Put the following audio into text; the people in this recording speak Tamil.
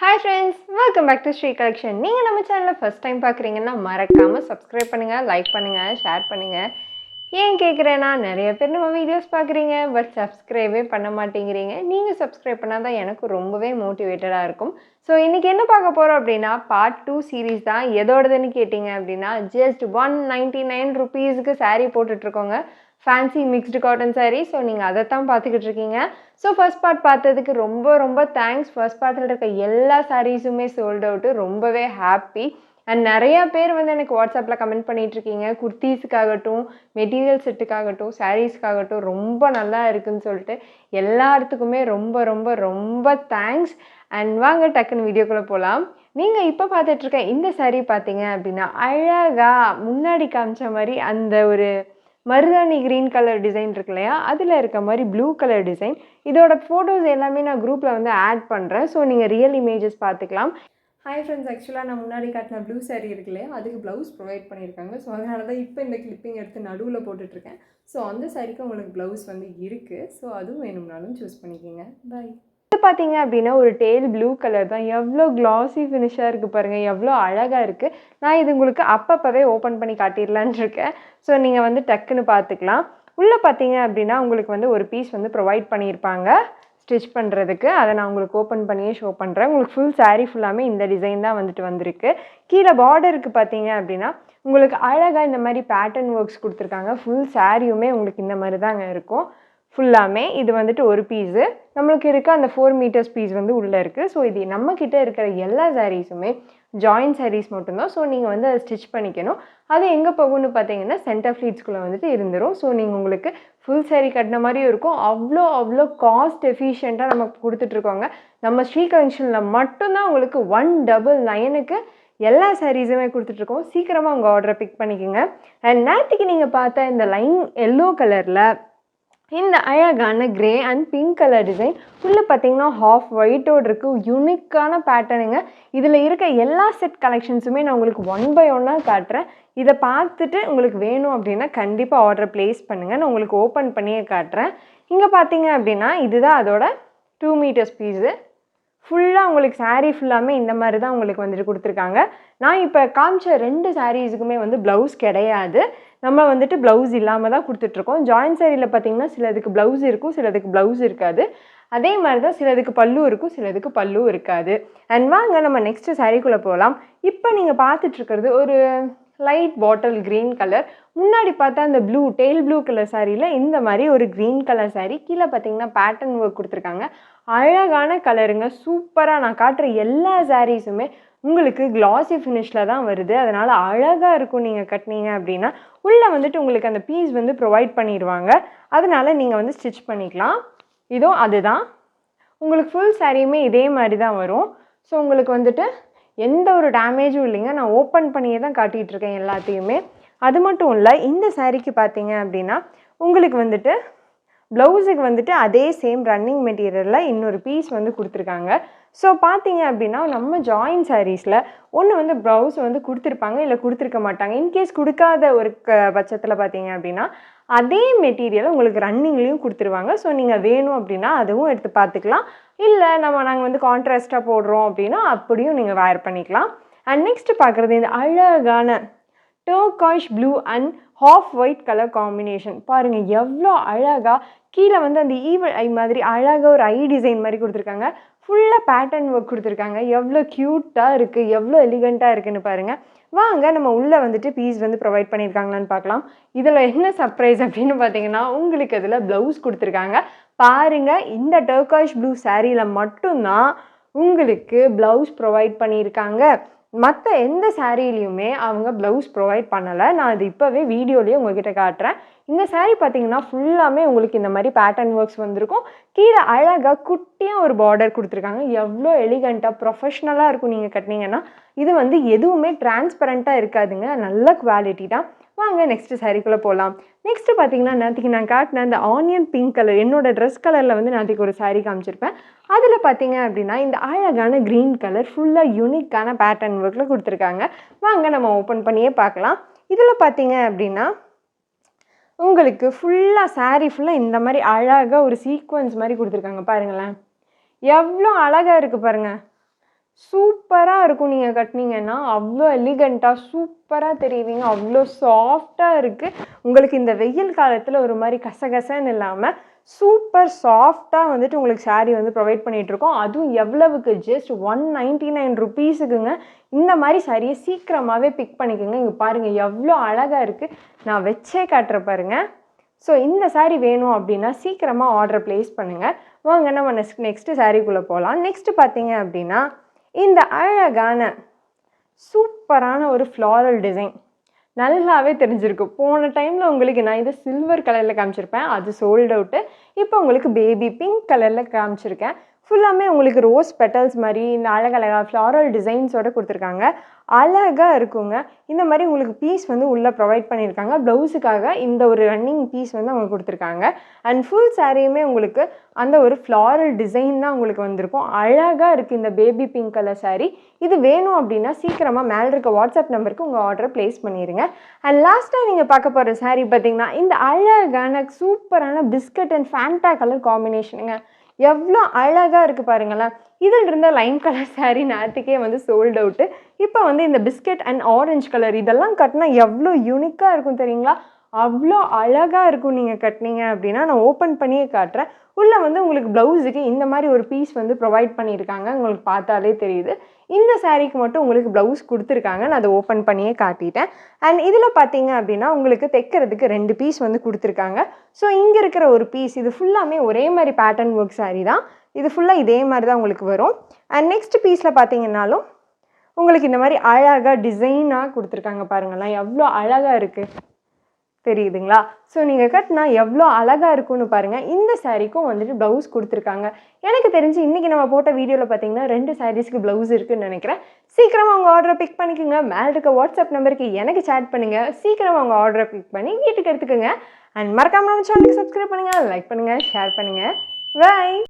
Hi friends, welcome back to Sri Collection. நீங்கள் நம்ம சேனலை ஃபர்ஸ்ட் டைம் பார்க்குறீங்கன்னா மறக்காமல் சப்ஸ்கிரைப் பண்ணுங்கள், லைக் பண்ணுங்கள், ஷேர் பண்ணுங்கள். ஏன் கேட்குறேன்னா நிறைய பேர் நம்ம வீடியோஸ் பார்க்குறீங்க பட் சப்ஸ்கிரைபே பண்ண மாட்டேங்கிறீங்க. நீங்கள் சப்ஸ்கிரைப் பண்ணால் தான் எனக்கு ரொம்பவே மோட்டிவேட்டடாக இருக்கும். ஸோ இன்றைக்கி என்ன பார்க்க போகிறோம் அப்படின்னா பார்ட் 2 சீரீஸ் தான். எதோடதுன்னு கேட்டிங்க அப்படின்னா ஜஸ்ட் 199 ருபீஸுக்கு saree போட்டுட்ருக்கோங்க. Fancy mixed cotton saree. So நீங்கள் அதை தான் பார்த்துக்கிட்டு இருக்கீங்க. ஸோ ஃபர்ஸ்ட் பார்ட் பார்த்ததுக்கு ரொம்ப ரொம்ப தேங்க்ஸ். ஃபர்ஸ்ட் பார்ட்டில் இருக்க எல்லா சாரீஸுமே சோல்ட் அவுட்டு. ரொம்பவே ஹாப்பி. அண்ட் நிறையா பேர் வந்து எனக்கு வாட்ஸ்அப்பில் கமெண்ட் பண்ணிகிட்ருக்கீங்க. குர்த்தீஸுக்காகட்டும், மெட்டீரியல் செட்டுக்காகட்டும், சாரீஸ்க்காகட்டும் ரொம்ப நல்லா இருக்குதுன்னு சொல்லிட்டு எல்லாத்துக்குமே ரொம்ப ரொம்ப ரொம்ப தேங்க்ஸ். அண்ட் வாங்க டக்குன்னு வீடியோக்குள்ளே போகலாம். நீங்கள் இப்போ பார்த்துட்ருக்க இந்த saree பார்த்தீங்க அப்படின்னா அழகாக முன்னாடி காமிச்ச மாதிரி அந்த ஒரு மருதாணி க்ரீன் கலர் டிசைன் இருக்கு இல்லையா, அதில் இருக்க மாதிரி ப்ளூ கலர் டிசைன். இதோட ஃபோட்டோஸ் எல்லாமே நான் குரூப்பில் வந்து ஆட் பண்ணுறேன். ஸோ நீங்கள் ரியல் இமேஜஸ் பார்த்துக்கலாம். ஹாய் ஃப்ரெண்ட்ஸ், ஆக்சுவலாக நான் முன்னாடி காட்டின ப்ளூ saree இருக்கு இல்லையா, அதுக்கு ப்ளவுஸ் ப்ரொவைட் பண்ணியிருக்காங்க. ஸோ அதனால தான் இப்போ இந்த கிளிப்பிங் எடுத்து நடுவில் போட்டுட்ருக்கேன். ஸோ அந்த சாரிக்கு உங்களுக்கு ப்ளவுஸ் வந்து இருக்குது. ஸோ அதுவும் வேணும்னாலும் சூஸ் பண்ணிக்கோங்க. பை. இது பார்த்தீங்க அப்படின்னா ஒரு டேல் ப்ளூ கலர் தான். எவ்வளோ கிளாஸி ஃபினிஷாக இருக்குது பாருங்கள், எவ்வளோ அழகாக இருக்குது. நான் இது உங்களுக்கு அப்பப்போவே ஓப்பன் பண்ணி காட்டிடலான் இருக்கேன். ஸோ நீங்கள் வந்து டக்குன்னு பார்த்துக்கலாம். உள்ளே பார்த்தீங்க அப்படின்னா உங்களுக்கு வந்து ஒரு பீஸ் வந்து ப்ரொவைட் பண்ணியிருப்பாங்க ஸ்டிச் பண்ணுறதுக்கு. அதை நான் உங்களுக்கு ஓப்பன் பண்ணியே ஷோ பண்ணுறேன். உங்களுக்கு ஃபுல் saree ஃபுல்லாமே இந்த டிசைன் தான் வந்திருக்கு. கீழே பார்டருக்கு பார்த்தீங்க அப்படின்னா உங்களுக்கு அழகாக இந்த மாதிரி பேட்டர்ன் ஒர்க்ஸ் கொடுத்துருக்காங்க. ஃபுல் சாரியுமே உங்களுக்கு இந்த மாதிரி தாங்க இருக்கும் ஃபுல்லாமே. இது வந்துட்டு ஒரு பீஸு. நம்மளுக்கு இருக்க அந்த 4 மீட்டர்ஸ் பீஸ் வந்து உள்ளே இருக்குது. ஸோ இது நம்மக்கிட்ட இருக்கிற எல்லா சாரீஸுமே ஜாயின் சாரீஸ் மட்டும்தான். ஸோ நீங்கள் வந்து அதை ஸ்டிச் பண்ணிக்கணும். அது எங்கே போகும்னு பார்த்தீங்கன்னா சென்டர் ஃப்ளீட்ஸ்குள்ளே வந்துட்டு இருந்துடும். ஸோ நீங்கள் உங்களுக்கு ஃபுல் saree கட்டின மாதிரியும் இருக்கும். அவ்வளோ காஸ்ட் எஃபிஷியண்ட்டாக நமக்கு கொடுத்துட்ருக்கோங்க. நம்ம ஸ்ரீ கலெக்ஷனில் மட்டும்தான் உங்களுக்கு 199க்கு எல்லா சாரீஸுமே கொடுத்துட்ருக்கோம். சீக்கிரமாக உங்கள் ஆர்டரை பிக் பண்ணிக்கோங்க. அண்ட் நேற்றுக்கு நீங்கள் பார்த்த இந்த லைன் எல்லோ கலரில் இந்த அழகான grey and pink colour design உள்ளே பார்த்தீங்கன்னா ஹாஃப் ஒயிட்டோடு இருக்குது. யூனிக்கான பேட்டர்னுங்க. இதில் இருக்க எல்லா செட் கலெக்ஷன்ஸுமே நான் உங்களுக்கு 1 by 1 காட்டுறேன். இதை பார்த்துட்டு உங்களுக்கு வேணும் அப்படின்னா கண்டிப்பாக ஆர்டர் ப்ளேஸ் பண்ணுங்கள். நான் உங்களுக்கு ஓப்பன் பண்ணியே காட்டுறேன். இங்கே பார்த்தீங்க அப்படின்னா இதுதான் அதோட 2 மீட்டர்ஸ் பீஸு. ஃபுல்லாக உங்களுக்கு saree ஃபுல்லாமே இந்த மாதிரி தான் உங்களுக்கு வந்துட்டு கொடுத்துருக்காங்க. நான் இப்போ காமிச்ச 2 சாரீஸுக்குமே வந்து ப்ளவுஸ் கிடையாது. நம்ம வந்துட்டு ப்ளவுஸ் இல்லாமல் தான் கொடுத்துட்ருக்கோம். ஜாயின் சாரியில் பார்த்தீங்கன்னா சிலதுக்கு ப்ளவுஸ் இருக்கும், சிலதுக்கு ப்ளவுஸ் இருக்காது. அதே மாதிரி தான் சிலதுக்கு பல்லு இருக்கும், சிலதுக்கு பல்லு இருக்காது. அண்ட் வாங்க நம்ம நெக்ஸ்ட்டு சாரீக்குள்ளே போகலாம். இப்போ நீங்கள் பார்த்துட்ருக்கிறது ஒரு லைட் பாட்டில் க்ரீன் கலர். முன்னாடி பார்த்தா அந்த ப்ளூ டெயில் ப்ளூ கலர் சாரியில் இந்த மாதிரி ஒரு க்ரீன் கலர் saree. கீழே பார்த்தீங்கன்னா பேட்டர்ன் ஒர்க் கொடுத்துருக்காங்க. அழகான கலருங்க. சூப்பராக நான் காட்டுற எல்லா சாரீஸுமே உங்களுக்கு கிளாஸி ஃபினிஷில் தான் வருது. அதனால் அழகாக இருக்கும். நீங்கள் கட்டினீங்க அப்படின்னா உள்ளே வந்துட்டு உங்களுக்கு அந்த பீஸ் வந்து ப்ரொவைட் பண்ணிடுவாங்க. அதனால் நீங்கள் வந்து ஸ்டிச் பண்ணிக்கலாம். இதோ அதுதான் உங்களுக்கு ஃபுல் சாரியுமே இதே மாதிரி தான் வரும். ஸோ உங்களுக்கு வந்துட்டு எந்த ஒரு டேமேஜும் இல்லைங்க. நான் ஓப்பன் பண்ணியே தான் காட்டிகிட்ருக்கேன் எல்லாத்தையுமே. அது மட்டும் இல்லை, இந்த சாரீக்கு பார்த்தீங்க அப்படின்னா உங்களுக்கு வந்துட்டு ப்ளவுஸுக்கு வந்துட்டு அதே சேம் ரன்னிங் மெட்டீரியலில் இன்னொரு பீஸ் வந்து கொடுத்துருக்காங்க. ஸோ பார்த்தீங்க அப்படின்னா நம்ம ஜாயின் சாரீஸில் ஒன்று வந்து ப்ளவுஸ் வந்து கொடுத்துருப்பாங்க, இல்லை கொடுத்துருக்க மாட்டாங்க. இன்கேஸ் கொடுக்காத ஒரு பட்சத்தில் பார்த்தீங்க அப்படின்னா அதே மெட்டீரியலை உங்களுக்கு ரன்னிங்லேயும் கொடுத்துருவாங்க. ஸோ நீங்கள் வேணும் அப்படின்னா அதுவும் எடுத்து பார்த்துக்கலாம். இல்லை நாங்கள் வந்து கான்ட்ராஸ்ட்டாக போடுறோம் அப்படின்னா அப்படியும் நீங்கள் வேர் பண்ணிக்கலாம். அண்ட் நெக்ஸ்ட்டு பார்க்குறது இந்த அழகான turquoise blue and half white colour combination. பாருங்கள் எவ்வளோ அழகாக கீழே வந்து அந்த ஈவல் ஐ மாதிரி அழகாக ஒரு ஐ டிசைன் மாதிரி கொடுத்துருக்காங்க. ஃபுல்லாக பேட்டர்ன் ஒர்க் கொடுத்துருக்காங்க. எவ்வளோ க்யூட்டாக இருக்குது, எவ்வளோ எலிகண்ட்டாக இருக்குதுன்னு பாருங்கள். வாங்க நம்ம உள்ளே வந்துட்டு பீஸ் வந்து ப்ரொவைட் பண்ணியிருக்காங்களான்னு பார்க்கலாம். இதில் என்ன சர்ப்ரைஸ் அப்படின்னு பார்த்தீங்கன்னா உங்களுக்கு அதில் ப்ளவுஸ் கொடுத்துருக்காங்க. பாருங்கள், இந்த டர்காய்ஷ் ப்ளூ சாரியில் மட்டும்தான் உங்களுக்கு ப்ளவுஸ் ப்ரொவைட் பண்ணியிருக்காங்க. மற்ற எந்த சாரீலையுமே அவங்க ப்ளவுஸ் ப்ரொவைட் பண்ணலை. நான் அது இப்போவே வீடியோலேயே உங்கள்கிட்ட காட்டுறேன். இந்த saree பார்த்தீங்கன்னா ஃபுல்லாமே உங்களுக்கு இந்த மாதிரி பேட்டர்ன் ஒர்க்ஸ் வந்திருக்கும். கீழே அழகாக குட்டியாக ஒரு பார்டர் கொடுத்துருக்காங்க. எவ்வளோ எலிகண்ட்டாக ப்ரொஃபஷ்னலாக இருக்கும் நீங்கள் கட்டினீங்கன்னா. இது வந்து எதுவுமே டிரான்ஸ்பரண்ட்டாக இருக்காதுங்க. நல்ல குவாலிட்டி தான். வாங்க நெக்ஸ்ட்டு சாரீக்குள்ளே போகலாம். நெக்ஸ்ட்டு பார்த்தீங்கன்னா நேற்றுக்கு நான் காட்டின அந்த ஆனியன் பிங்க் கலர் என்னோடய ட்ரெஸ் கலரில் வந்து நேற்றுக்கு ஒரு saree காமிச்சிருப்பேன். அதில் பார்த்தீங்க அப்படின்னா இந்த அழகான க்ரீன் கலர் ஃபுல்லாக யூனிக்கான பேட்டர்ன் ஒர்க்கில் கொடுத்துருக்காங்க. வாங்க நம்ம ஓப்பன் பண்ணியே பார்க்கலாம். இதில் பார்த்தீங்க அப்படின்னா உங்களுக்கு ஃபுல்லாக saree ஃபுல்லாக இந்த மாதிரி அழகாக ஒரு சீக்வன்ஸ் மாதிரி கொடுத்துருக்காங்க. பாருங்களேன் எவ்வளோ அழகாக இருக்குது பாருங்கள். சூப்பராக இருக்கும். நீங்கள் கட்டினீங்கன்னா அவ்வளோ எலிகண்ட்டாக சூப்பராக தெரியுவீங்க. அவ்வளோ சாஃப்டாக இருக்குது. உங்களுக்கு இந்த வெயில் காலத்தில் ஒரு மாதிரி கசகசன்னு இல்லாமல் சூப்பர் சாஃப்டாக வந்துட்டு உங்களுக்கு சாரீ வந்து ப்ரொவைட் பண்ணிகிட்ருக்கோம். அதுவும் எவ்வளவுக்கு ஜஸ்ட் 199 ருபீஸுக்குங்க. இந்த மாதிரி சாரியை சீக்கிரமாகவே பிக் பண்ணிக்கோங்க. இங்கே பாருங்கள் எவ்வளோ அழகாக இருக்குது. நான் வச்சே காட்டுற பாருங்கள். ஸோ இந்த சாரீ வேணும் அப்படின்னா சீக்கிரமாக ஆர்டர் ப்ளேஸ் பண்ணுங்கள். வாங்க நம்ம நெக்ஸ்ட்டு சாரீக்குள்ளே போகலாம். நெக்ஸ்ட்டு பார்த்தீங்க அப்படின்னா இந்த அழகான சூப்பரான ஒரு ஃப்ளாரல் டிசைன் நல்லாவே தெரிஞ்சிருக்கும். போன டைமில் உங்களுக்கு நான் இதை சில்வர் கலரில் காமிச்சிருப்பேன், அது சோல்ட் அவுட்டு. இப்போ உங்களுக்கு பேபி பிங்க் கலரில் காமிச்சிருக்கேன். ஃபுல்லாமே உங்களுக்கு ரோஸ் பெட்டல்ஸ் மாதிரி இந்த அழகழகாக ஃப்ளாரல் டிசைன்ஸோடு கொடுத்துருக்காங்க. அழகாக இருக்குங்க. இந்த மாதிரி உங்களுக்கு பீஸ் வந்து உள்ளே ப்ரொவைட் பண்ணியிருக்காங்க. ப்ளவுஸுக்காக இந்த ஒரு ரன்னிங் பீஸ் வந்து அவங்க கொடுத்துருக்காங்க. அண்ட் ஃபுல் சாரியுமே உங்களுக்கு அந்த ஒரு ஃப்ளாரல் டிசைன் தான் உங்களுக்கு வந்திருக்கும். அழகாக இருக்குது இந்த பேபி பிங்க் கலர் சாரீ. இது வேணும் அப்படின்னா சீக்கிரமாக மேலே இருக்க வாட்ஸ்அப் நம்பருக்கு உங்கள் ஆர்டரை ப்ளேஸ் பண்ணிடுங்க. அண்ட் லாஸ்ட்டாக நீங்கள் பார்க்க போகிற சாரீ பார்த்திங்கன்னா இந்த அழகான சூப்பரான பிஸ்கட் அண்ட் ஃபேண்டா கலர் காம்பினேஷனுங்க. எவ்வளோ அழகாக இருக்குது பாருங்களேன். இதில் இருந்த லைம் கலர் சாரீ நேற்றுக்கே வந்து சோல்ட் அவுட்டு. இப்போ வந்து இந்த பிஸ்கட் அண்ட் ஆரஞ்சு கலர் இதெல்லாம் கட்டினா எவ்வளோ யூனிக்காக இருக்கும் தெரியுங்களா? அவ்வளோ அழகாக இருக்கும். நீங்கள் கட்டினீங்க அப்படின்னா நான் ஓப்பன் பண்ணியே காட்டுறேன். உள்ளே வந்து உங்களுக்கு ப்ளவுஸுக்கு இந்த மாதிரி ஒரு பீஸ் வந்து ப்ரொவைட் பண்ணியிருக்காங்க. உங்களுக்கு பார்த்தாலே தெரியுது. இந்த சாரீக்கு மட்டும் உங்களுக்கு ப்ளவுஸ் கொடுத்துருக்காங்க. நான் அதை ஓப்பன் பண்ணியே காட்டிட்டேன். அண்ட் இதில் பார்த்தீங்க அப்படின்னா உங்களுக்கு தைக்கிறதுக்கு 2 பீஸ் வந்து கொடுத்துருக்காங்க. ஸோ இங்கே இருக்கிற ஒரு பீஸ் இது ஃபுல்லாமே ஒரே மாதிரி பேட்டர்ன் ஒர்க் சாரீ தான். இது ஃபுல்லாக இதே மாதிரி தான் உங்களுக்கு வரும். அண்ட் நெக்ஸ்ட் பீஸில் பார்த்தீங்கன்னாலும் உங்களுக்கு இந்த மாதிரி அழகாக டிசைனாக கொடுத்துருக்காங்க. பாருங்களேன் எவ்வளோ அழகாக இருக்குது தெரியுதுங்களா? ஸோ நீங்கள் கட்டினா எவ்வளோ அழகாக இருக்கும்னு பாருங்கள். இந்த சாரீக்கும் வந்துட்டு ப்ளவுஸ் கொடுத்துருக்காங்க. எனக்கு தெரிஞ்சு இன்றைக்கி நம்ம போட்ட வீடியோவில் பார்த்தீங்கன்னா 2 சாரீஸ்க்கு ப்ளவுஸ் இருக்குதுன்னு நினைக்கிறேன். சீக்கிரமாக உங்கள் ஆர்டரை பிக் பண்ணிக்கோங்க. மேலே இருக்க வாட்ஸ்அப் நம்பருக்கு எனக்கு சேட் பண்ணுங்கள். சீக்கிரமாக உங்கள் ஆர்டரை பிக் பண்ணி வீட்டுக்கு எடுத்துக்கோங்க. அண்ட் மறக்காமல் நம்ம சேனலுக்கு சப்ஸ்கிரைப் பண்ணுங்கள், லைக் பண்ணுங்கள், ஷேர் பண்ணுங்கள். பை.